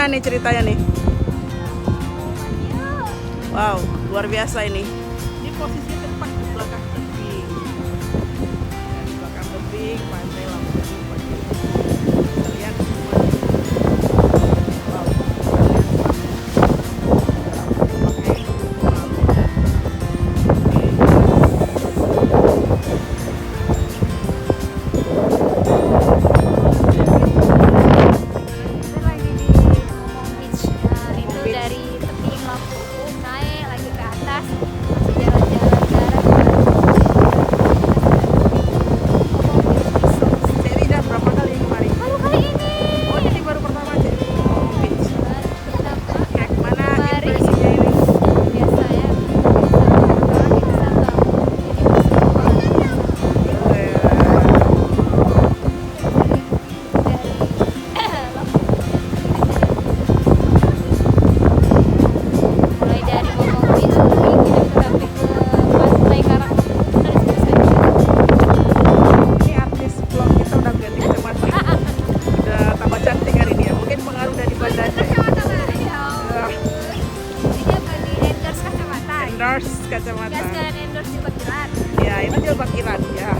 Gimana nih ceritanya nih? Wow, luar biasa ini. Ini posisi tepat di belakang tebing. Ya, di belakang tebing pantai Lampung. Kita lihat semua. Wow. Lagi di Momong Beach. Itu dari tebing Lampung naik lagi ke atas, masih jalan-jalan ke arah Ceri udah berapa kali kemarin? baru kali ini. Oh, ini baru pertama Ceri. Oh, beach. Baru pertama Kayak gimana kemarin. impresinya ini? Biasa ya. Orang di sana nggak mau jadi wisatawan. Mulai dari Momong Beach kita sampai ke pantai Karangtengah dan seterusnya. Ini artis vlog kita udah ganti kacamata. Udah tambah cantik hari ini ya. Mungkin pengaruh dari badannya. Dia bagi endorse kacamata. Endorse kacamata. Gas kalian endorse juga kilat. Ya, itu jilbab Iran ya.